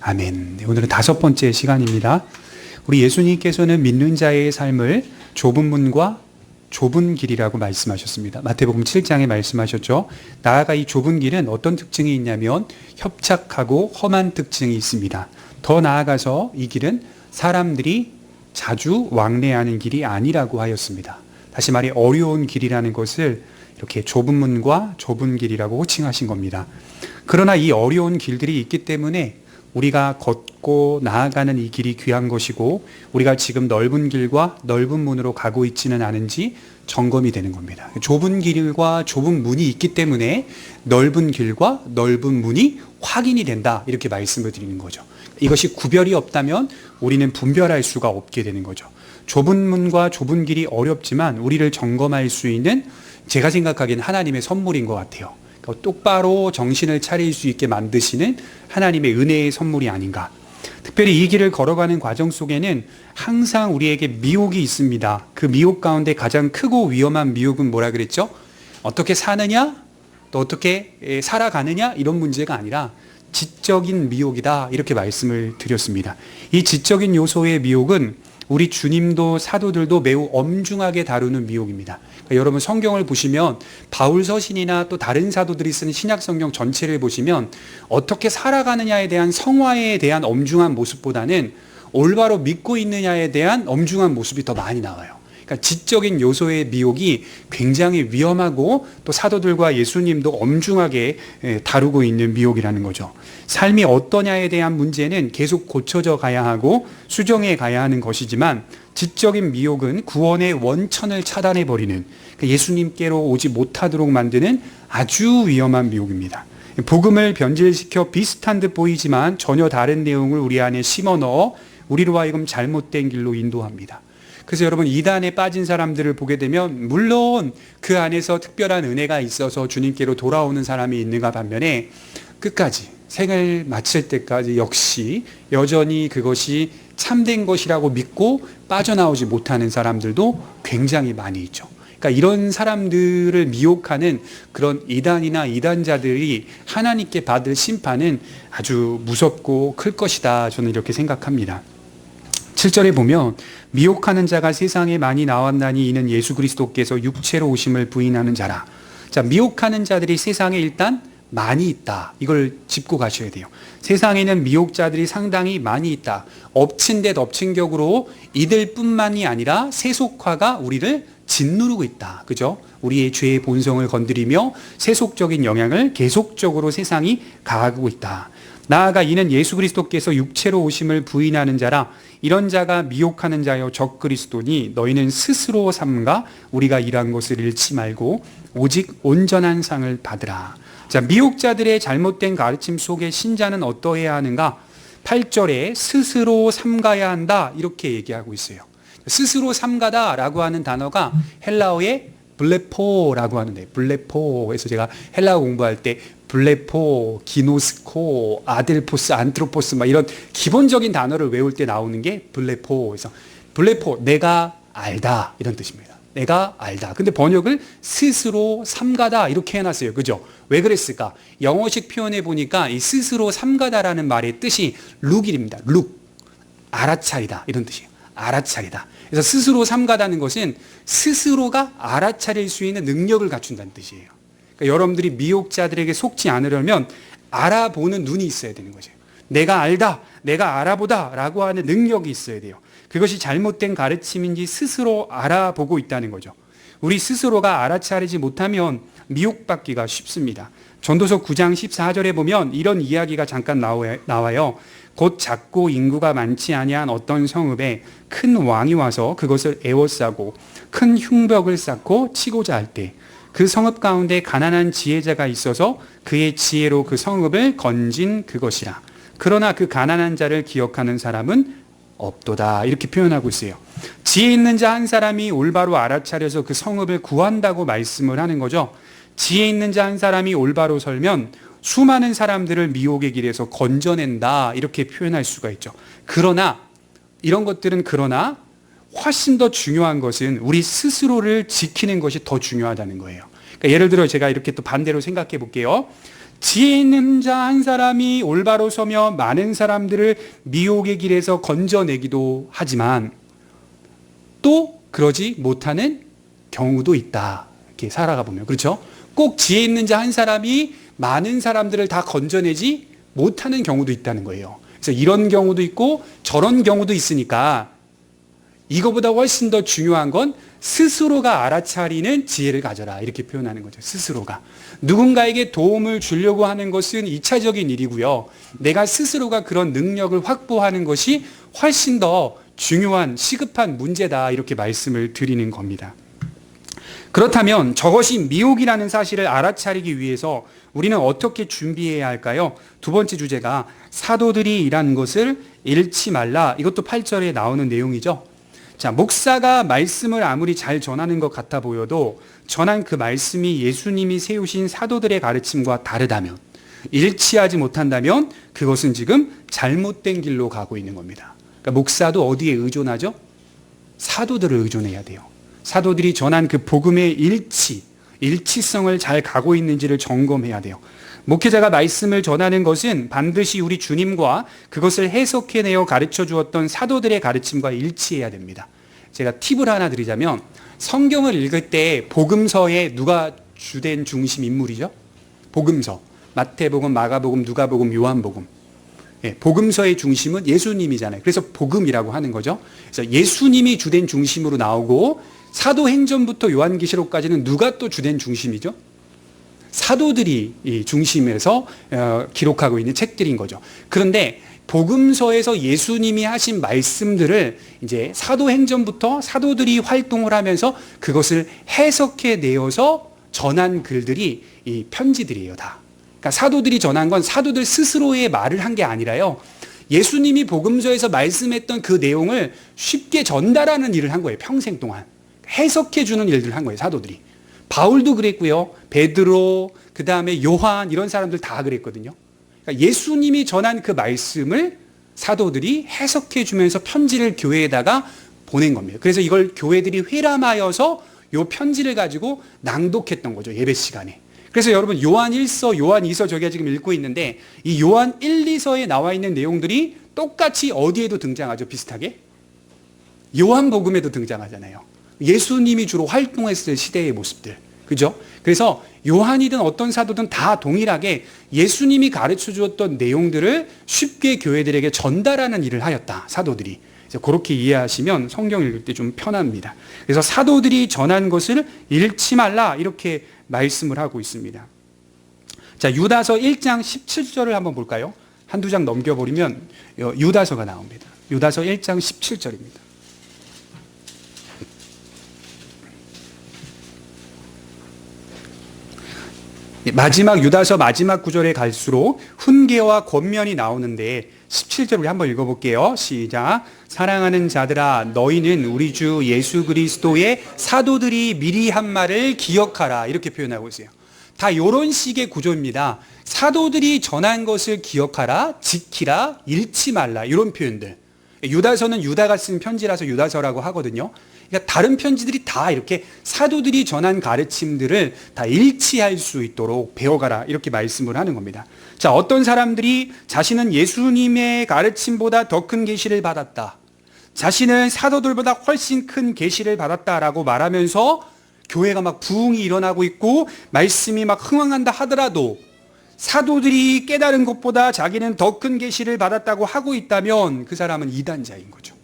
아멘. 오늘은 5번째 시간입니다. 우리 예수님께서는 믿는 자의 삶을 좁은 문과 좁은 길이라고 말씀하셨습니다. 마태복음 7장에 말씀하셨죠. 나아가 이 좁은 길은 어떤 특징이 있냐면 협착하고 험한 특징이 있습니다. 더 나아가서 이 길은 사람들이 자주 왕래하는 길이 아니라고 하였습니다. 다시 말해 어려운 길이라는 것을 이렇게 좁은 문과 좁은 길이라고 호칭하신 겁니다. 그러나 이 어려운 길들이 있기 때문에 우리가 걷고 나아가는 이 길이 귀한 것이고 우리가 지금 넓은 길과 넓은 문으로 가고 있지는 않은지 점검이 되는 겁니다. 좁은 길과 좁은 문이 있기 때문에 넓은 길과 넓은 문이 확인이 된다, 이렇게 말씀을 드리는 거죠. 이것이 구별이 없다면 우리는 분별할 수가 없게 되는 거죠. 좁은 문과 좁은 길이 어렵지만 우리를 점검할 수 있는, 제가 생각하기엔 하나님의 선물인 것 같아요. 똑바로 정신을 차릴 수 있게 만드시는 하나님의 은혜의 선물이 아닌가. 특별히 이 길을 걸어가는 과정 속에는 항상 우리에게 미혹이 있습니다. 그 미혹 가운데 가장 크고 위험한 미혹은 뭐라 그랬죠? 어떻게 사느냐? 또 어떻게 살아가느냐? 이런 문제가 아니라 지적인 미혹이다, 이렇게 말씀을 드렸습니다. 이 지적인 요소의 미혹은 우리 주님도 사도들도 매우 엄중하게 다루는 미혹입니다. 그러니까 여러분 성경을 보시면 바울 서신이나 또 다른 사도들이 쓰는 신약 성경 전체를 보시면 어떻게 살아가느냐에 대한 성화에 대한 엄중한 모습보다는 올바로 믿고 있느냐에 대한 엄중한 모습이 더 많이 나와요. 그러니까 지적인 요소의 미혹이 굉장히 위험하고 또 사도들과 예수님도 엄중하게 다루고 있는 미혹이라는 거죠. 삶이 어떠냐에 대한 문제는 계속 고쳐져 가야 하고 수정해 가야 하는 것이지만 지적인 미혹은 구원의 원천을 차단해버리는, 예수님께로 오지 못하도록 만드는 아주 위험한 미혹입니다. 복음을 변질시켜 비슷한 듯 보이지만 전혀 다른 내용을 우리 안에 심어넣어 우리로 하여금 잘못된 길로 인도합니다. 그래서 여러분, 이단에 빠진 사람들을 보게 되면 물론 그 안에서 특별한 은혜가 있어서 주님께로 돌아오는 사람이 있는가 반면에 끝까지 생을 마칠 때까지 역시 여전히 그것이 참된 것이라고 믿고 빠져나오지 못하는 사람들도 굉장히 많이 있죠. 그러니까 이런 사람들을 미혹하는 그런 이단이나 이단자들이 하나님께 받을 심판은 아주 무섭고 클 것이다, 저는 이렇게 생각합니다. 7절에 보면 미혹하는 자가 세상에 많이 나왔나니 이는 예수 그리스도께서 육체로 오심을 부인하는 자라. 자, 미혹하는 자들이 세상에 일단 많이 있다, 이걸 짚고 가셔야 돼요. 세상에는 미혹자들이 상당히 많이 있다. 엎친 데 덮친 격으로 이들뿐만이 아니라 세속화가 우리를 짓누르고 있다, 그죠? 우리의 죄의 본성을 건드리며 세속적인 영향을 계속적으로 세상이 가하고 있다. 나아가 이는 예수 그리스도께서 육체로 오심을 부인하는 자라. 이런 자가 미혹하는 자여 적그리스도니 너희는 스스로 삼가 우리가 일한 것을 잃지 말고 오직 온전한 상을 받으라. 자, 미혹자들의 잘못된 가르침 속에 신자는 어떠해야 하는가? 8절에 스스로 삼가야 한다, 이렇게 얘기하고 있어요. 스스로 삼가다라고 하는 단어가 헬라어의 블레포라고 하는데, 블레포에서 제가 헬라어 공부할 때 블레포, 기노스코, 아델포스, 안트로포스 막 이런 기본적인 단어를 외울 때 나오는 게 블레포에서, 블레포, 내가 알다, 이런 뜻입니다. 내가 알다. 근데 번역을 스스로 삼가다 이렇게 해놨어요. 그죠? 왜 그랬을까? 영어식 표현해 보니까 이 스스로 삼가다라는 말의 뜻이 룩입니다. 룩, 알아차리다, 이런 뜻이에요. 알아차리다. 그래서 스스로 삼가다는 것은 스스로가 알아차릴 수 있는 능력을 갖춘다는 뜻이에요. 그러니까 여러분들이 미혹자들에게 속지 않으려면 알아보는 눈이 있어야 되는 거죠. 내가 알다, 내가 알아보다 라고 하는 능력이 있어야 돼요. 그것이 잘못된 가르침인지 스스로 알아보고 있다는 거죠. 우리 스스로가 알아차리지 못하면 미혹받기가 쉽습니다. 전도서 9장 14절에 보면 이런 이야기가 잠깐 나와요. 곧 작고 인구가 많지 아니한 어떤 성읍에 큰 왕이 와서 그것을 에워싸고 큰 흉벽을 쌓고 치고자 할 때 그 성읍 가운데 가난한 지혜자가 있어서 그의 지혜로 그 성읍을 건진 그것이라. 그러나 그 가난한 자를 기억하는 사람은 없도다, 이렇게 표현하고 있어요. 지혜 있는 자 한 사람이 올바로 알아차려서 그 성읍을 구한다고 말씀을 하는 거죠. 지혜 있는 자 한 사람이 올바로 설면 수많은 사람들을 미혹의 길에서 건져낸다, 이렇게 표현할 수가 있죠. 그러나 이런 것들은 훨씬 더 중요한 것은 우리 스스로를 지키는 것이 더 중요하다는 거예요. 그러니까 예를 들어 제가 이렇게 또 반대로 생각해 볼게요. 지혜 있는 자 한 사람이 올바로 서며 많은 사람들을 미혹의 길에서 건져내기도 하지만 또 그러지 못하는 경우도 있다. 이렇게 살아가 보면. 그렇죠? 꼭 지혜 있는 자 한 사람이 많은 사람들을 다 건져내지 못하는 경우도 있다는 거예요. 그래서 이런 경우도 있고 저런 경우도 있으니까 이거보다 훨씬 더 중요한 건 스스로가 알아차리는 지혜를 가져라. 이렇게 표현하는 거죠. 스스로가. 누군가에게 도움을 주려고 하는 것은 2차적인 일이고요. 내가 스스로가 그런 능력을 확보하는 것이 훨씬 더 중요한 시급한 문제다. 이렇게 말씀을 드리는 겁니다. 그렇다면 저것이 미혹이라는 사실을 알아차리기 위해서 우리는 어떻게 준비해야 할까요? 두 번째 주제가 사도들이 일한 것을 잃지 말라. 이것도 8절에 나오는 내용이죠. 자, 목사가 말씀을 아무리 잘 전하는 것 같아 보여도 전한 그 말씀이 예수님이 세우신 사도들의 가르침과 다르다면, 일치하지 못한다면 그것은 지금 잘못된 길로 가고 있는 겁니다. 그러니까 목사도 어디에 의존하죠? 사도들을 의존해야 돼요. 사도들이 전한 그 복음의 일치성을 잘 가고 있는지를 점검해야 돼요. 목회자가 말씀을 전하는 것은 반드시 우리 주님과 그것을 해석해내어 가르쳐 주었던 사도들의 가르침과 일치해야 됩니다. 제가 팁을 하나 드리자면 성경을 읽을 때 복음서에 누가 주된 중심 인물이죠? 복음서. 마태복음, 마가복음, 누가복음, 요한복음. 복음서의 중심은 예수님이잖아요. 그래서 복음이라고 하는 거죠. 그래서 예수님이 주된 중심으로 나오고 사도행전부터 요한계시록까지는 누가 또 주된 중심이죠? 사도들이 이 중심에서 기록하고 있는 책들인 거죠. 그런데 복음서에서 예수님이 하신 말씀들을 이제 사도행전부터 사도들이 활동을 하면서 그것을 해석해 내어서 전한 글들이 이 편지들이에요, 다. 그러니까 사도들이 전한 건 사도들 스스로의 말을 한 게 아니라요. 예수님이 복음서에서 말씀했던 그 내용을 쉽게 전달하는 일을 한 거예요, 평생 동안. 해석해 주는 일들을 한 거예요, 사도들이. 바울도 그랬고요. 베드로, 그 다음에 요한 이런 사람들 다 그랬거든요. 그러니까 예수님이 전한 그 말씀을 사도들이 해석해 주면서 편지를 교회에다가 보낸 겁니다. 그래서 이걸 교회들이 회람하여서 이 편지를 가지고 낭독했던 거죠, 예배 시간에. 그래서 여러분 요한 1서, 요한 2서 저희가 지금 읽고 있는데 이 요한 1, 2서에 나와 있는 내용들이 똑같이 어디에도 등장하죠, 비슷하게? 요한복음에도 등장하잖아요. 예수님이 주로 활동했을 시대의 모습들. 그죠? 그래서 요한이든 어떤 사도든 다 동일하게 예수님이 가르쳐 주었던 내용들을 쉽게 교회들에게 전달하는 일을 하였다, 사도들이. 그래서 그렇게 이해하시면 성경 읽을 때 좀 편합니다. 그래서 사도들이 전한 것을 잃지 말라, 이렇게 말씀을 하고 있습니다. 자, 유다서 1장 17절을 한번 볼까요? 한두 장 넘겨버리면 유다서가 나옵니다. 유다서 1장 17절입니다. 마지막 유다서 마지막 구절에 갈수록 훈계와 권면이 나오는데 17절 우리 한번 읽어볼게요. 시작. 사랑하는 자들아, 너희는 우리 주 예수 그리스도의 사도들이 미리 한 말을 기억하라, 이렇게 표현하고 있어요. 다 이런 식의 구조입니다. 사도들이 전한 것을 기억하라, 지키라, 잃지 말라, 이런 표현들. 유다서는 유다가 쓴 편지라서 유다서라고 하거든요. 그러니까 다른 편지들이 다 이렇게 사도들이 전한 가르침들을 다 일치할 수 있도록 배워가라, 이렇게 말씀을 하는 겁니다. 자, 어떤 사람들이 자신은 예수님의 가르침보다 더 큰 계시를 받았다, 자신은 사도들보다 훨씬 큰 계시를 받았다라고 말하면서 교회가 막 부흥이 일어나고 있고 말씀이 막 흥황한다 하더라도 사도들이 깨달은 것보다 자기는 더 큰 계시를 받았다고 하고 있다면 그 사람은 이단자인 거죠.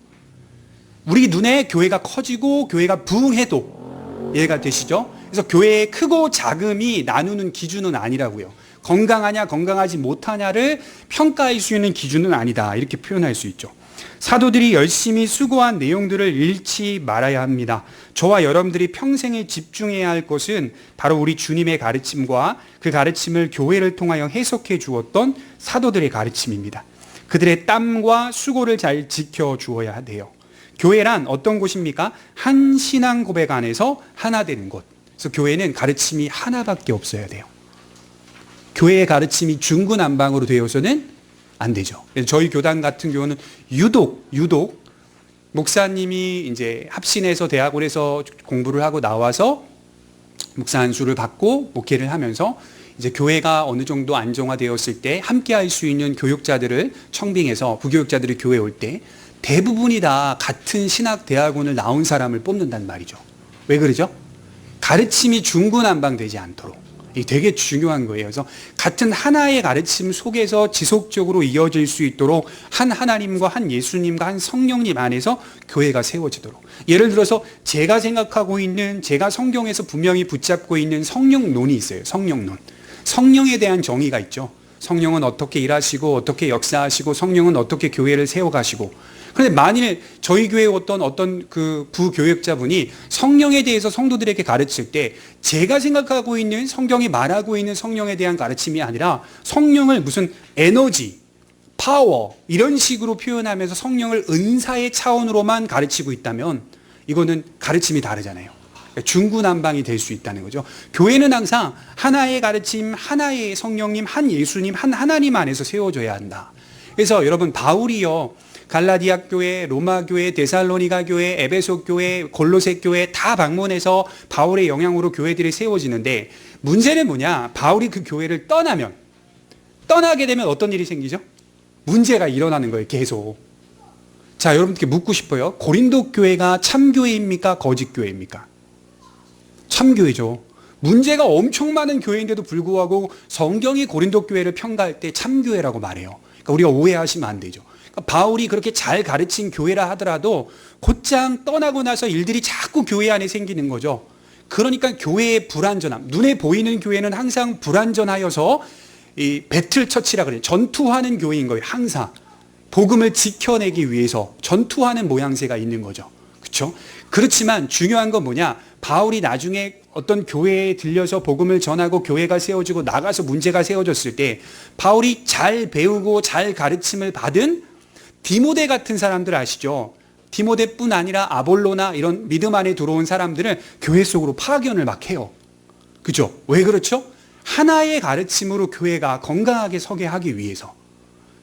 우리 눈에 교회가 커지고 교회가 부흥해도, 이해가 되시죠? 그래서 교회의 크고 작음이 나누는 기준은 아니라고요. 건강하냐 건강하지 못하냐를 평가할 수 있는 기준은 아니다, 이렇게 표현할 수 있죠. 사도들이 열심히 수고한 내용들을 잃지 말아야 합니다. 저와 여러분들이 평생에 집중해야 할 것은 바로 우리 주님의 가르침과 그 가르침을 교회를 통하여 해석해 주었던 사도들의 가르침입니다. 그들의 땀과 수고를 잘 지켜주어야 돼요. 교회란 어떤 곳입니까? 한 신앙 고백 안에서 하나 되는 곳. 그래서 교회는 가르침이 하나밖에 없어야 돼요. 교회의 가르침이 중구난방으로 되어서는 안 되죠. 저희 교단 같은 경우는 유독 목사님이 이제 합신해서 대학원에서 공부를 하고 나와서 목사 안수를 받고 목회를 하면서 이제 교회가 어느 정도 안정화되었을 때 함께 할 수 있는 교육자들을 청빙해서 부교육자들이 교회에 올 때 대부분이 다 같은 신학대학원을 나온 사람을 뽑는단 말이죠. 왜 그러죠? 가르침이 중구난방되지 않도록. 이게 되게 중요한 거예요. 그래서 같은 하나의 가르침 속에서 지속적으로 이어질 수 있도록 한 하나님과 한 예수님과 한 성령님 안에서 교회가 세워지도록. 예를 들어서 제가 생각하고 있는, 제가 성경에서 분명히 붙잡고 있는 성령론이 있어요. 성령론. 성령에 대한 정의가 있죠. 성령은 어떻게 일하시고 어떻게 역사하시고 성령은 어떻게 교회를 세워가시고. 그런데 만일 저희 교회 어떤 그 부교육자분이 성령에 대해서 성도들에게 가르칠 때 제가 생각하고 있는 성경이 말하고 있는 성령에 대한 가르침이 아니라 성령을 무슨 에너지, 파워 이런 식으로 표현하면서 성령을 은사의 차원으로만 가르치고 있다면 이거는 가르침이 다르잖아요. 중구난방이 될 수 있다는 거죠. 교회는 항상 하나의 가르침, 하나의 성령님, 한 예수님, 한 하나님 안에서 세워져야 한다. 그래서 여러분 바울이요, 갈라디아 교회, 로마 교회, 데살로니가 교회, 에베소 교회, 골로새 교회 다 방문해서 바울의 영향으로 교회들이 세워지는데 문제는 뭐냐? 바울이 그 교회를 떠나게 되면 어떤 일이 생기죠? 문제가 일어나는 거예요. 계속. 자, 여러분께 묻고 싶어요. 고린도 교회가 참교회입니까? 거짓교회입니까? 참교회죠. 문제가 엄청 많은 교회인데도 불구하고 성경이 고린도 교회를 평가할 때 참교회라고 말해요. 그러니까 우리가 오해하시면 안 되죠. 그러니까 바울이 그렇게 잘 가르친 교회라 하더라도 곧장 떠나고 나서 일들이 자꾸 교회 안에 생기는 거죠. 그러니까 교회의 불완전함, 눈에 보이는 교회는 항상 불완전하여서 이 배틀 처치라 그래요. 전투하는 교회인 거예요. 항상 복음을 지켜내기 위해서 전투하는 모양새가 있는 거죠. 그렇죠? 그렇지만 중요한 건 뭐냐? 바울이 나중에 어떤 교회에 들려서 복음을 전하고 교회가 세워지고 나가서 문제가 세워졌을 때 바울이 잘 배우고 잘 가르침을 받은 디모데 같은 사람들 아시죠? 디모데뿐 아니라 아볼로나 이런 믿음 안에 들어온 사람들은 교회 속으로 파견을 막 해요. 그죠? 왜 그렇죠? 하나의 가르침으로 교회가 건강하게 서게 하기 위해서.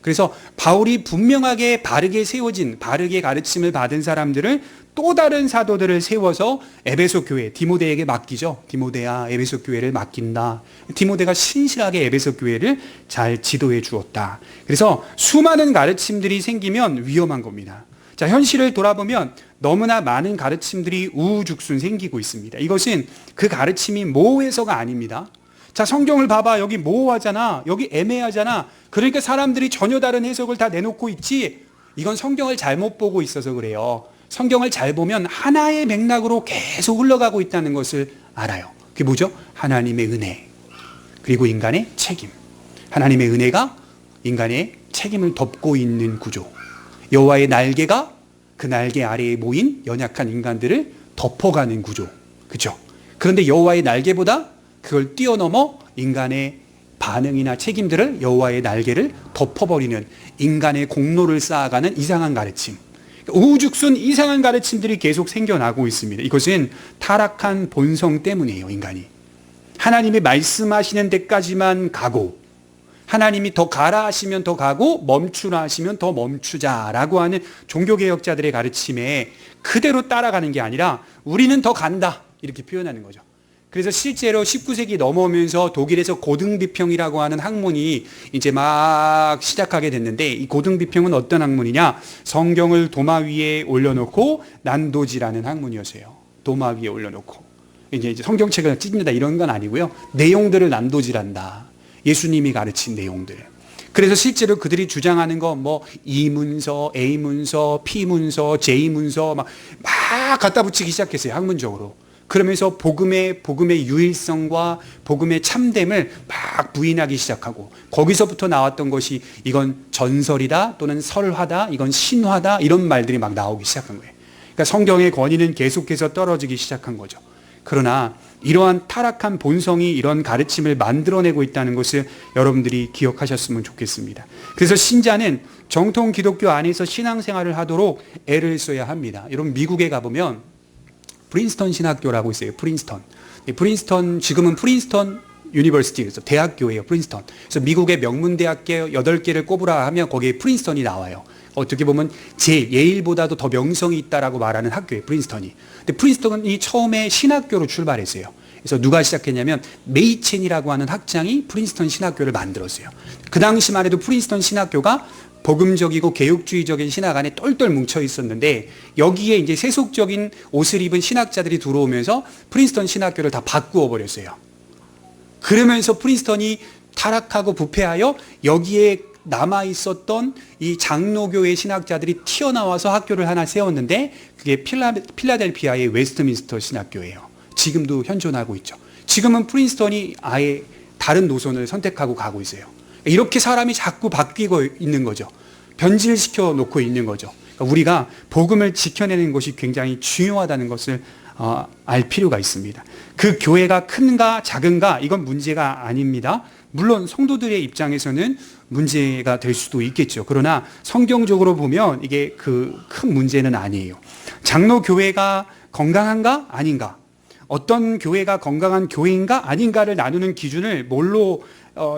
그래서 바울이 분명하게 바르게 세워진, 바르게 가르침을 받은 사람들을 또 다른 사도들을 세워서 에베소 교회, 디모데에게 맡기죠. 디모데야, 에베소 교회를 맡긴다. 디모데가 신실하게 에베소 교회를 잘 지도해 주었다. 그래서 수많은 가르침들이 생기면 위험한 겁니다. 자, 현실을 돌아보면 너무나 많은 가르침들이 우후죽순 생기고 있습니다. 이것은 그 가르침이 모호해서가 아닙니다. 자, 성경을 봐봐. 여기 모호하잖아. 여기 애매하잖아. 그러니까 사람들이 전혀 다른 해석을 다 내놓고 있지. 이건 성경을 잘못 보고 있어서 그래요. 성경을 잘 보면 하나의 맥락으로 계속 흘러가고 있다는 것을 알아요. 그게 뭐죠? 하나님의 은혜, 그리고 인간의 책임. 하나님의 은혜가 인간의 책임을 덮고 있는 구조. 여호와의 날개가 그 날개 아래에 모인 연약한 인간들을 덮어가는 구조. 그렇죠? 그런데 여호와의 날개보다 그걸 뛰어넘어 인간의 반응이나 책임들을 여호와의 날개를 덮어버리는 인간의 공로를 쌓아가는 이상한 가르침. 우후죽순 이상한 가르침들이 계속 생겨나고 있습니다. 이것은 타락한 본성 때문이에요. 인간이 하나님이 말씀하시는 데까지만 가고, 하나님이 더 가라 하시면 더 가고 멈추라 하시면 더 멈추자라고 하는 종교개혁자들의 가르침에 그대로 따라가는 게 아니라 우리는 더 간다 이렇게 표현하는 거죠. 그래서 실제로 19세기 넘어오면서 독일에서 고등비평이라고 하는 학문이 이제 막 시작하게 됐는데, 이 고등비평은 어떤 학문이냐? 성경을 도마 위에 올려놓고 난도질하는 학문이었어요. 도마 위에 올려놓고 이제 성경책을 찢는다 이런 건 아니고요. 내용들을 난도질한다. 예수님이 가르친 내용들. 그래서 실제로 그들이 주장하는 거 뭐 E문서, A문서, P문서, J문서 막 갖다 붙이기 시작했어요. 학문적으로. 그러면서 복음의 유일성과 복음의 참됨을 막 부인하기 시작하고, 거기서부터 나왔던 것이 이건 전설이다 또는 설화다, 이건 신화다, 이런 말들이 막 나오기 시작한 거예요. 그러니까 성경의 권위는 계속해서 떨어지기 시작한 거죠. 그러나 이러한 타락한 본성이 이런 가르침을 만들어내고 있다는 것을 여러분들이 기억하셨으면 좋겠습니다. 그래서 신자는 정통 기독교 안에서 신앙생활을 하도록 애를 써야 합니다. 여러분 미국에 가보면 프린스턴 신학교라고 있어요. 프린스턴 지금은 프린스턴 유니버시티, 그래서 대학교예요. 프린스턴. 그래서 미국의 명문대학교 8개를 꼽으라 하면 거기에 프린스턴이 나와요. 어떻게 보면 예일보다도 더 명성이 있다라고 말하는 학교예요. 프린스턴이. 근데 프린스턴이 처음에 신학교로 출발했어요. 그래서 누가 시작했냐면 메이첸이라고 하는 학장이 프린스턴 신학교를 만들었어요. 그 당시만 해도 프린스턴 신학교가 복음적이고 개혁주의적인 신학 안에 똘똘 뭉쳐 있었는데 여기에 이제 세속적인 옷을 입은 신학자들이 들어오면서 프린스턴 신학교를 다 바꾸어 버렸어요. 그러면서 프린스턴이 타락하고 부패하여 여기에 남아 있었던 이 장로교회 신학자들이 튀어나와서 학교를 하나 세웠는데 그게 필라델피아의 웨스트민스터 신학교예요. 지금도 현존하고 있죠. 지금은 프린스턴이 아예 다른 노선을 선택하고 가고 있어요. 이렇게 사람이 자꾸 바뀌고 있는 거죠. 변질시켜 놓고 있는 거죠. 그러니까 우리가 복음을 지켜내는 것이 굉장히 중요하다는 것을 알 필요가 있습니다. 그 교회가 큰가 작은가 이건 문제가 아닙니다. 물론 성도들의 입장에서는 문제가 될 수도 있겠죠. 그러나 성경적으로 보면 이게 그 큰 문제는 아니에요. 장로교회가 건강한가 아닌가, 어떤 교회가 건강한 교회인가 아닌가를 나누는 기준을 뭘로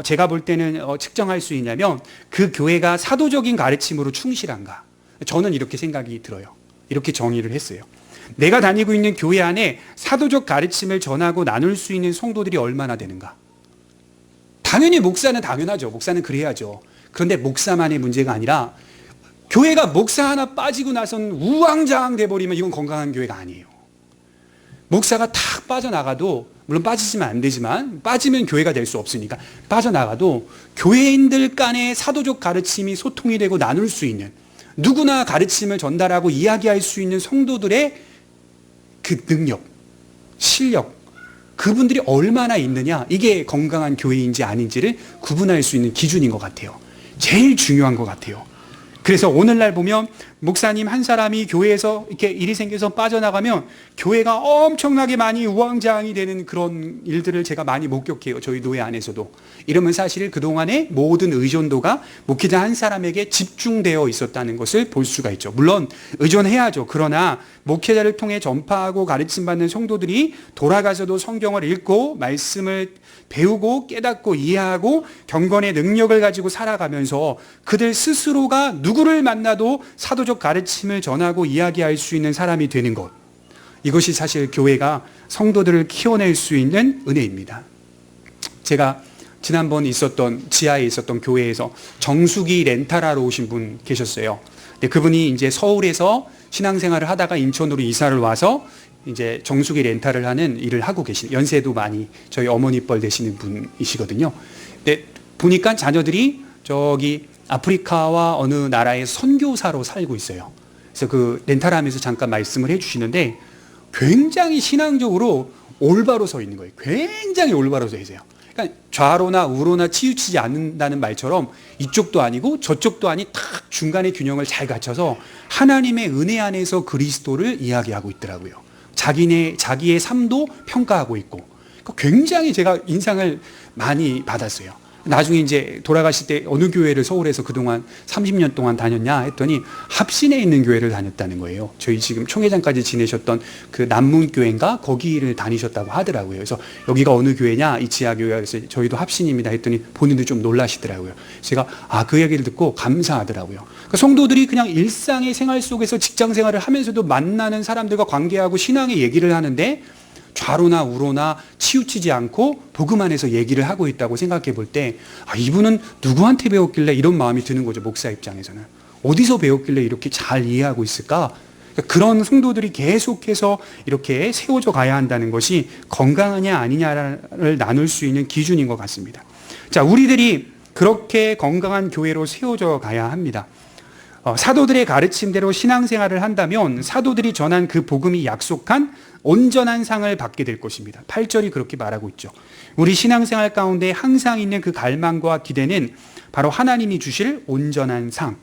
제가 볼 때는 측정할 수 있냐면 그 교회가 사도적인 가르침으로 충실한가. 저는 이렇게 생각이 들어요. 이렇게 정의를 했어요. 내가 다니고 있는 교회 안에 사도적 가르침을 전하고 나눌 수 있는 성도들이 얼마나 되는가. 당연히 목사는 당연하죠. 목사는 그래야죠. 그런데 목사만의 문제가 아니라 교회가 목사 하나 빠지고 나선 우왕좌왕 돼버리면 이건 건강한 교회가 아니에요. 목사가 탁 빠져나가도, 물론 빠지시면 안 되지만 빠지면 교회가 될 수 없으니까 빠져나가도 교회인들 간의 사도적 가르침이 소통이 되고 나눌 수 있는, 누구나 가르침을 전달하고 이야기할 수 있는 성도들의 그 능력, 실력, 그분들이 얼마나 있느냐, 이게 건강한 교회인지 아닌지를 구분할 수 있는 기준인 것 같아요. 제일 중요한 것 같아요. 그래서 오늘날 보면 목사님 한 사람이 교회에서 이렇게 일이 생겨서 빠져나가면 교회가 엄청나게 많이 우왕좌왕이 되는 그런 일들을 제가 많이 목격해요. 저희 교회 안에서도. 이러면 사실 그동안의 모든 의존도가 목회자 한 사람에게 집중되어 있었다는 것을 볼 수가 있죠. 물론 의존해야죠. 그러나 목회자를 통해 전파하고 가르침받는 성도들이 돌아가서도 성경을 읽고 말씀을 배우고 깨닫고 이해하고 경건의 능력을 가지고 살아가면서 그들 스스로가 누구를 만나도 사도적 가르침을 전하고 이야기할 수 있는 사람이 되는 것, 이것이 사실 교회가 성도들을 키워낼 수 있는 은혜입니다. 제가 지난번 지하에 있었던 교회에서 정수기 렌탈하러 오신 분 계셨어요. 근데 그분이 이제 서울에서 신앙생활을 하다가 인천으로 이사를 와서 이제 정수기 렌탈을 하는 일을 하고 계신, 연세도 많이 저희 어머니 뻘 되시는 분이시거든요. 근데 보니까 자녀들이 저기 아프리카와 어느 나라의 선교사로 살고 있어요. 그래서 그 렌탈하면서 잠깐 말씀을 해주시는데 굉장히 신앙적으로 올바로 서 있는 거예요. 굉장히 올바로 서 있어요. 그러니까 좌로나 우로나 치우치지 않는다는 말처럼 이쪽도 아니고 저쪽도 아닌 딱 중간의 균형을 잘 갖춰서 하나님의 은혜 안에서 그리스도를 이야기하고 있더라고요. 자기의 삶도 평가하고 있고, 그러니까 굉장히 제가 인상을 많이 받았어요. 나중에 이제 돌아가실 때 어느 교회를 서울에서 그동안 30년 동안 다녔냐 했더니 합신에 있는 교회를 다녔다는 거예요. 저희 지금 총회장까지 지내셨던 그 남문교회인가 거기를 다니셨다고 하더라고요. 그래서 여기가 어느 교회냐, 이 지하교회가, 그래서 저희도 합신입니다 했더니 본인도 좀 놀라시더라고요. 제가 그 얘기를 듣고 감사하더라고요. 그러니까 성도들이 그냥 일상의 생활 속에서 직장 생활을 하면서도 만나는 사람들과 관계하고 신앙의 얘기를 하는데 좌로나 우로나 치우치지 않고 복음 안에서 얘기를 하고 있다고 생각해 볼 때 이분은 누구한테 배웠길래 이런 마음이 드는 거죠. 목사 입장에서는 어디서 배웠길래 이렇게 잘 이해하고 있을까. 그러니까 그런 성도들이 계속해서 이렇게 세워져 가야 한다는 것이 건강하냐 아니냐를 나눌 수 있는 기준인 것 같습니다. 자, 우리들이 그렇게 건강한 교회로 세워져 가야 합니다. 사도들의 가르침대로 신앙생활을 한다면 사도들이 전한 그 복음이 약속한 온전한 상을 받게 될 것입니다. 8절이 그렇게 말하고 있죠. 우리 신앙생활 가운데 항상 있는 그 갈망과 기대는 바로 하나님이 주실 온전한 상.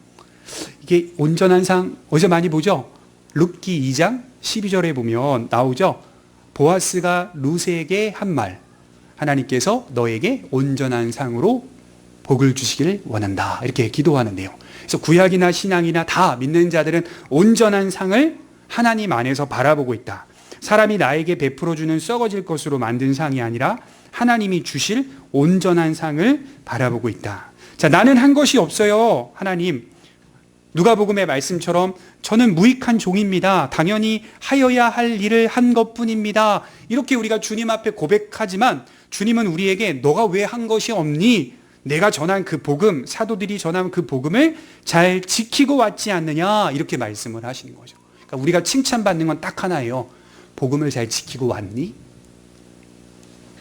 이게 온전한 상 어디서 많이 보죠? 룻기 2장 12절에 보면 나오죠. 보아스가 룻에게 한 말, 하나님께서 너에게 온전한 상으로 복을 주시길 원한다, 이렇게 기도하는데요. 그래서 구약이나 신앙이나 다 믿는 자들은 온전한 상을 하나님 안에서 바라보고 있다. 사람이 나에게 베풀어주는 썩어질 것으로 만든 상이 아니라 하나님이 주실 온전한 상을 바라보고 있다. 자, 나는 한 것이 없어요. 하나님, 누가복음의 말씀처럼 저는 무익한 종입니다. 당연히 하여야 할 일을 한 것뿐입니다. 이렇게 우리가 주님 앞에 고백하지만 주님은 우리에게 너가 왜 한 것이 없니? 내가 전한 그 복음, 사도들이 전한 그 복음을 잘 지키고 왔지 않느냐? 이렇게 말씀을 하시는 거죠. 그러니까 우리가 칭찬받는 건 딱 하나예요. 복음을 잘 지키고 왔니?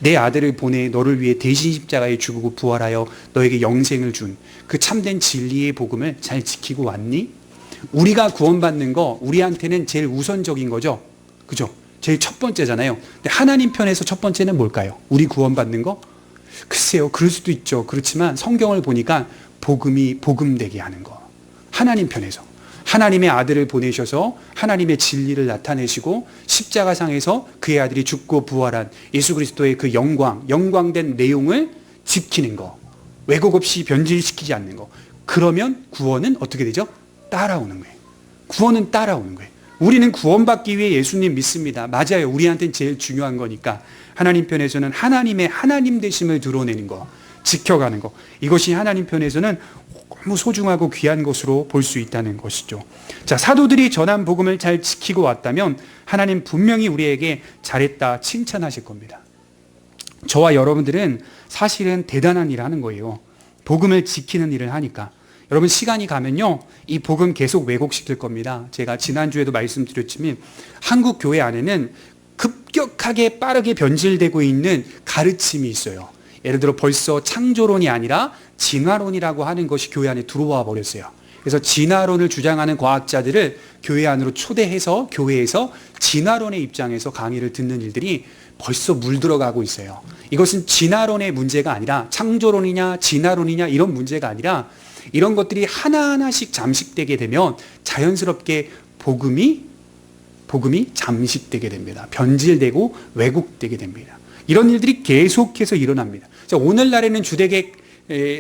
내 아들을 보내 너를 위해 대신 십자가에 죽고 부활하여 너에게 영생을 준 그 참된 진리의 복음을 잘 지키고 왔니? 우리가 구원받는 거 우리한테는 제일 우선적인 거죠. 그죠? 제일 첫 번째잖아요. 근데 하나님 편에서 첫 번째는 뭘까요? 우리 구원받는 거? 글쎄요, 그럴 수도 있죠. 그렇지만 성경을 보니까 복음이 복음되게 하는 거. 하나님 편에서. 하나님의 아들을 보내셔서 하나님의 진리를 나타내시고 십자가상에서 그의 아들이 죽고 부활한 예수 그리스도의 그 영광된 내용을 지키는 거. 왜곡 없이 변질시키지 않는 거. 그러면 구원은 어떻게 되죠? 따라오는 거예요. 구원은 따라오는 거예요. 우리는 구원받기 위해 예수님 믿습니다. 맞아요. 우리한테는 제일 중요한 거니까. 하나님 편에서는 하나님의 하나님 되심을 드러내는 거, 지켜가는 거. 이것이 하나님 편에서는 너무 소중하고 귀한 것으로 볼 수 있다는 것이죠. 자, 사도들이 전한 복음을 잘 지키고 왔다면 하나님 분명히 우리에게 잘했다 칭찬하실 겁니다. 저와 여러분들은 사실은 대단한 일을 하는 거예요. 복음을 지키는 일을 하니까. 여러분 시간이 가면요, 이 복음 계속 왜곡시킬 겁니다. 제가 지난주에도 말씀드렸지만 한국 교회 안에는 급격하게 빠르게 변질되고 있는 가르침이 있어요. 예를 들어 벌써 창조론이 아니라 진화론이라고 하는 것이 교회 안에 들어와 버렸어요. 그래서 진화론을 주장하는 과학자들을 교회 안으로 초대해서 교회에서 진화론의 입장에서 강의를 듣는 일들이 벌써 물들어가고 있어요. 이것은 진화론의 문제가 아니라 창조론이냐 진화론이냐 이런 문제가 아니라 이런 것들이 하나하나씩 잠식되게 되면 자연스럽게 복음이 잠식되게 됩니다. 변질되고 왜곡되게 됩니다. 이런 일들이 계속해서 일어납니다. 오늘날에는 주되게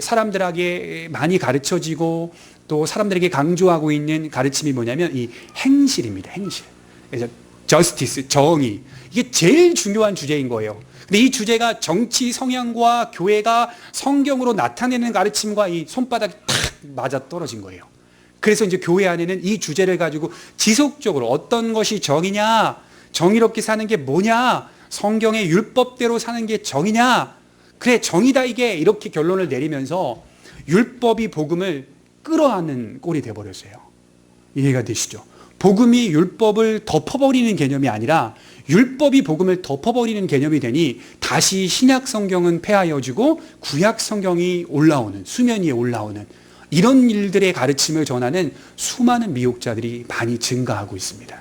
사람들에게 많이 가르쳐지고 또 사람들에게 강조하고 있는 가르침이 뭐냐면 이 행실입니다. 행실. 그래서 저스티스, 정의. 이게 제일 중요한 주제인 거예요. 근데 이 주제가 정치 성향과 교회가 성경으로 나타내는 가르침과 이 손바닥이 탁 맞아 떨어진 거예요. 그래서 이제 교회 안에는 이 주제를 가지고 지속적으로 어떤 것이 정의냐, 정의롭게 사는 게 뭐냐, 성경의 율법대로 사는 게 정의냐, 그래 정의다 이게, 이렇게 결론을 내리면서 율법이 복음을 끌어안는 꼴이 돼버렸어요. 이해가 되시죠? 복음이 율법을 덮어버리는 개념이 아니라 율법이 복음을 덮어버리는 개념이 되니 다시 신약 성경은 폐하여지고 구약 성경이 올라오는, 수면 위에 올라오는 이런 일들의 가르침을 전하는 수많은 미혹자들이 많이 증가하고 있습니다.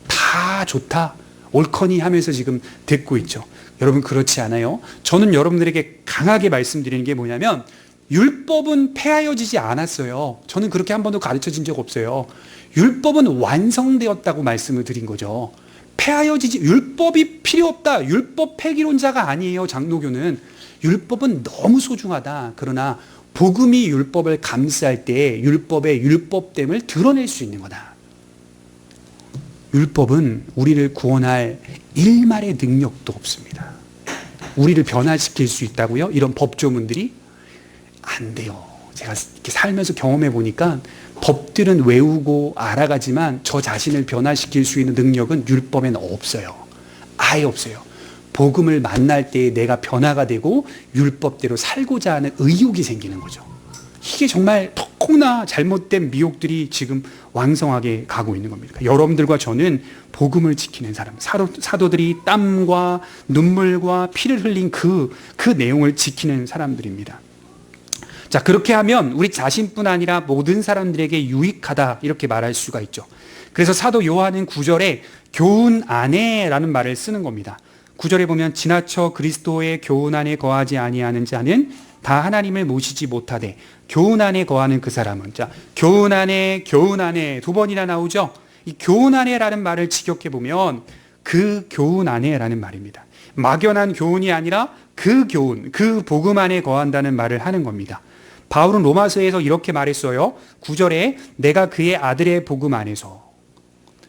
다 좋다, 옳거니 하면서 지금 듣고 있죠. 여러분 그렇지 않아요? 저는 여러분들에게 강하게 말씀드리는 게 뭐냐면 율법은 폐하여지지 않았어요. 저는 그렇게 한 번도 가르쳐진 적 없어요. 율법은 완성되었다고 말씀을 드린 거죠. 폐하여지지, 율법이 필요 없다, 율법 폐기론자가 아니에요. 장로교는 율법은 너무 소중하다. 그러나 복음이 율법을 감싸할 때 율법의 율법됨을 드러낼 수 있는 거다. 율법은 우리를 구원할 일말의 능력도 없습니다. 우리를 변화시킬 수 있다고요? 이런 법조문들이 안 돼요. 제가 이렇게 살면서 경험해 보니까 법들은 외우고 알아가지만 저 자신을 변화시킬 수 있는 능력은 율법에는 없어요. 아예 없어요. 복음을 만날 때 내가 변화가 되고 율법대로 살고자 하는 의욕이 생기는 거죠. 이게 정말 턱나 잘못된 미혹들이 지금 왕성하게 가고 있는 겁니다. 여러분들과 저는 복음을 지키는 사람, 사도들이 땀과 눈물과 피를 흘린 그 내용을 지키는 사람들입니다. 자, 그렇게 하면 우리 자신뿐 아니라 모든 사람들에게 유익하다 이렇게 말할 수가 있죠. 그래서 사도 요한은 9절에 교훈 안에라는 말을 쓰는 겁니다. 9절에 보면 지나쳐 그리스도의 교훈 안에 거하지 아니하는 자는 다 하나님을 모시지 못하되 교훈 안에 거하는 그 사람은, 자, 교훈 안에 두 번이나 나오죠. 이 교훈 안에라는 말을 직역해 보면 그 교훈 안에라는 말입니다. 막연한 교훈이 아니라 그 교훈, 그 복음 안에 거한다는 말을 하는 겁니다. 바울은 로마서에서 이렇게 말했어요. 9절에 내가 그의 아들의 복음 안에서.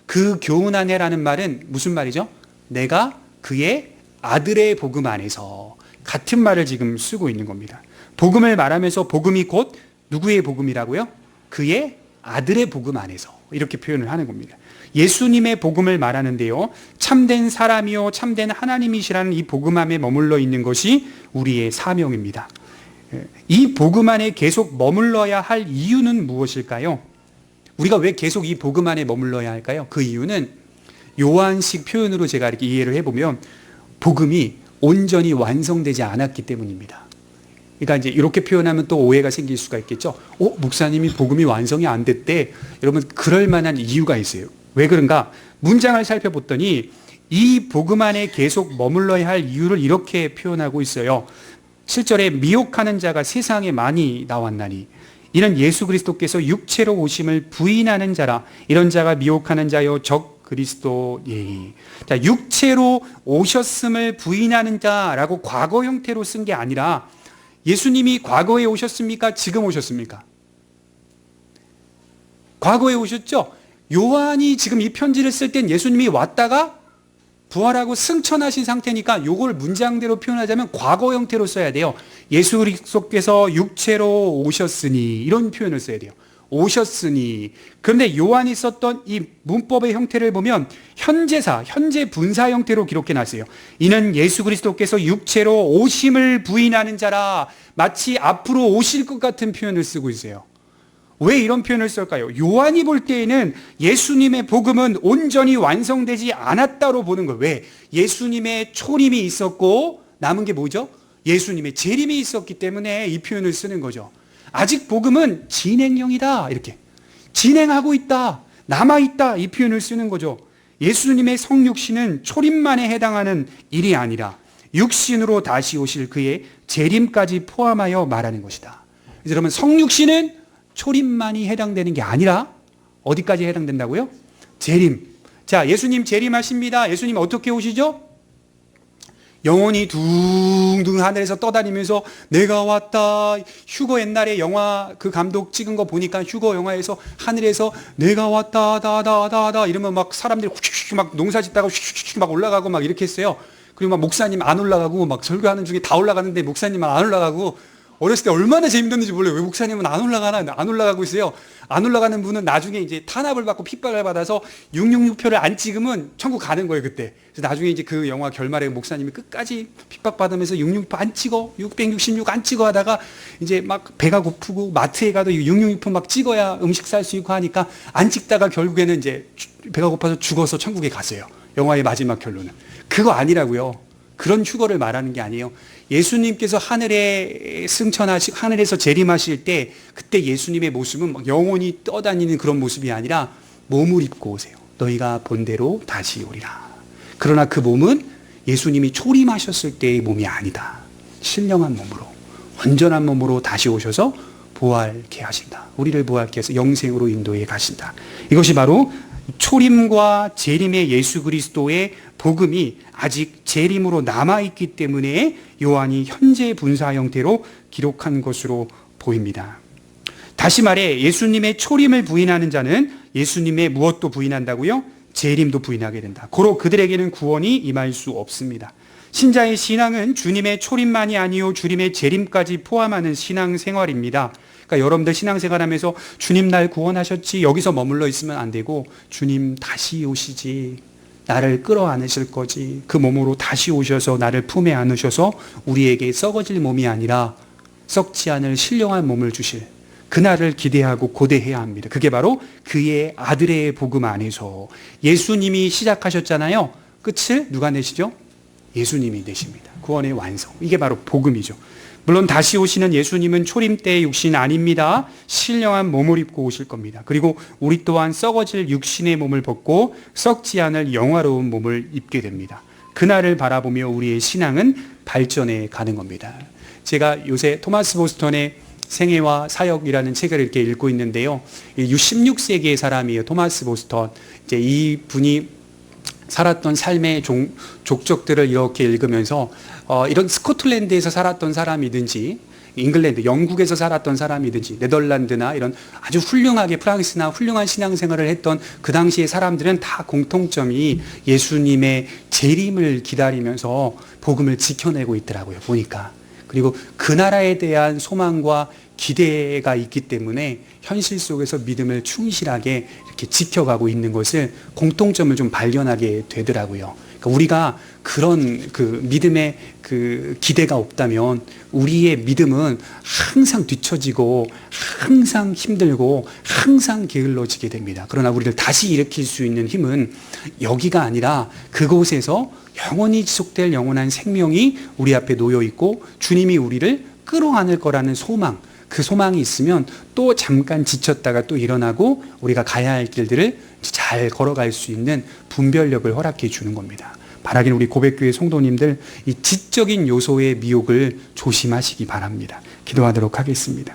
그 교훈 안에라는 말은 무슨 말이죠? 내가 그의 아들의 복음 안에서. 같은 말을 지금 쓰고 있는 겁니다. 복음을 말하면서 복음이 곧 누구의 복음이라고요? 그의 아들의 복음 안에서 이렇게 표현을 하는 겁니다. 예수님의 복음을 말하는데요, 참된 사람이요 참된 하나님이시라는 이 복음 안에 머물러 있는 것이 우리의 사명입니다. 이 복음 안에 계속 머물러야 할 이유는 무엇일까요? 우리가 왜 계속 이 복음 안에 머물러야 할까요? 그 이유는 요한식 표현으로 제가 이렇게 이해를 해보면 복음이 온전히 완성되지 않았기 때문입니다. 그러니까 이제 이렇게 표현하면 또 오해가 생길 수가 있겠죠. 목사님이 복음이 완성이 안 됐대. 여러분, 그럴 만한 이유가 있어요. 왜 그런가? 문장을 살펴봤더니 이 복음 안에 계속 머물러야 할 이유를 이렇게 표현하고 있어요. 7절에 미혹하는 자가 세상에 많이 나왔나니 이는 예수 그리스도께서 육체로 오심을 부인하는 자라. 이런 자가 미혹하는 자요 적 그리스도예. 자, 육체로 오셨음을 부인하는 자라고 과거 형태로 쓴 게 아니라 예수님이 과거에 오셨습니까? 지금 오셨습니까? 과거에 오셨죠? 요한이 지금 이 편지를 쓸 땐 예수님이 왔다가 부활하고 승천하신 상태니까 요걸 문장대로 표현하자면 과거 형태로 써야 돼요. 예수 그리스도께서 육체로 오셨으니 이런 표현을 써야 돼요. 오셨으니. 그런데 요한이 썼던 이 문법의 형태를 보면 현재사, 현재 분사 형태로 기록해 놨어요. 이는 예수 그리스도께서 육체로 오심을 부인하는 자라. 마치 앞으로 오실 것 같은 표현을 쓰고 있어요. 왜 이런 표현을 쓸까요? 요한이 볼 때에는 예수님의 복음은 온전히 완성되지 않았다로 보는 거예요. 왜? 예수님의 초림이 있었고 남은 게 뭐죠? 예수님의 재림이 있었기 때문에 이 표현을 쓰는 거죠. 아직 복음은 진행형이다. 이렇게 진행하고 있다, 남아있다, 이 표현을 쓰는 거죠. 예수님의 성육신은 초림만에 해당하는 일이 아니라 육신으로 다시 오실 그의 재림까지 포함하여 말하는 것이다. 그래서 여러분, 성육신은 초림만이 해당되는 게 아니라 어디까지 해당된다고요? 재림. 자, 예수님 재림하십니다. 예수님 어떻게 오시죠? 영혼이 둥둥 하늘에서 떠다니면서 내가 왔다. 휴거 옛날에 영화 그 감독 찍은 거 보니까 휴거 영화에서 하늘에서 내가 왔다 다다다다 이러면 막 사람들이 휙휙 막 농사 짓다가 휙휙 막 올라가고 막 이렇게 했어요. 그리고 막 목사님 안 올라가고 막 설교하는 중에 다 올라가는데 목사님은 안 올라가고, 어렸을 때 얼마나 재밌었는지 몰라요. 왜 목사님은 안 올라가나? 안 올라가고 있어요. 안 올라가는 분은 나중에 이제 탄압을 받고 핍박을 받아서 666표를 안 찍으면 천국 가는 거예요, 그때. 그래서 나중에 이제 그 영화 결말에 목사님이 끝까지 핍박받으면서 666표 안 찍어, 666 안 찍어 하다가 이제 막 배가 고프고 마트에 가도 666표 막 찍어야 음식 살 수 있고 하니까 안 찍다가 결국에는 이제 배가 고파서 죽어서 천국에 갔어요. 영화의 마지막 결론은. 그거 아니라고요. 그런 휴거를 말하는 게 아니에요. 예수님께서 하늘에 승천하시고 하늘에서 재림하실 때 그때 예수님의 모습은 막 영혼이 떠다니는 그런 모습이 아니라 몸을 입고 오세요. 너희가 본대로 다시 오리라. 그러나 그 몸은 예수님이 초림하셨을 때의 몸이 아니다. 신령한 몸으로, 완전한 몸으로 다시 오셔서 부활케 하신다. 우리를 부활케 해서 영생으로 인도해 가신다. 이것이 바로 초림과 재림의 예수 그리스도의 복음이 아직 재림으로 남아있기 때문에 요한이 현재 분사 형태로 기록한 것으로 보입니다. 다시 말해 예수님의 초림을 부인하는 자는 예수님의 무엇도 부인한다고요? 재림도 부인하게 된다. 고로 그들에게는 구원이 임할 수 없습니다. 신자의 신앙은 주님의 초림만이 아니요 주님의 재림까지 포함하는 신앙생활입니다. 그러니까 여러분들 신앙생활하면서 주님 날 구원하셨지 여기서 머물러 있으면 안 되고, 주님 다시 오시지, 나를 끌어안으실 거지, 그 몸으로 다시 오셔서 나를 품에 안으셔서 우리에게 썩어질 몸이 아니라 썩지 않을 신령한 몸을 주실 그날을 기대하고 고대해야 합니다. 그게 바로 그의 아들의 복음 안에서 예수님이 시작하셨잖아요. 끝을 누가 내시죠? 예수님이 내십니다. 구원의 완성. 이게 바로 복음이죠. 물론 다시 오시는 예수님은 초림 때의 육신 아닙니다. 신령한 몸을 입고 오실 겁니다. 그리고 우리 또한 썩어질 육신의 몸을 벗고 썩지 않을 영화로운 몸을 입게 됩니다. 그날을 바라보며 우리의 신앙은 발전해 가는 겁니다. 제가 요새 토마스 보스턴의 생애와 사역이라는 책을 이렇게 읽고 있는데요. 16세기의 사람이에요. 토마스 보스턴. 이제 이 분이 살았던 삶의 족적들을 이렇게 읽으면서 이런 스코틀랜드에서 살았던 사람이든지 잉글랜드, 영국에서 살았던 사람이든지 네덜란드나 이런 아주 훌륭하게 프랑스나 훌륭한 신앙생활을 했던 그 당시의 사람들은 다 공통점이 예수님의 재림을 기다리면서 복음을 지켜내고 있더라고요, 보니까. 그리고 그 나라에 대한 소망과 기대가 있기 때문에 현실 속에서 믿음을 충실하게 이렇게 지켜가고 있는 것을 공통점을 좀 발견하게 되더라고요. 그러니까 우리가 그런 그 믿음의 그 기대가 없다면 우리의 믿음은 항상 뒤처지고 항상 힘들고 항상 게을러지게 됩니다. 그러나 우리를 다시 일으킬 수 있는 힘은 여기가 아니라 그곳에서 영원히 지속될 영원한 생명이 우리 앞에 놓여 있고 주님이 우리를 끌어안을 거라는 소망, 그 소망이 있으면 또 잠깐 지쳤다가 또 일어나고 우리가 가야 할 길들을 잘 걸어갈 수 있는 분별력을 허락해 주는 겁니다. 바라기는 우리 고백교회 성도님들 이 지적인 요소의 미혹을 조심하시기 바랍니다. 기도하도록 하겠습니다.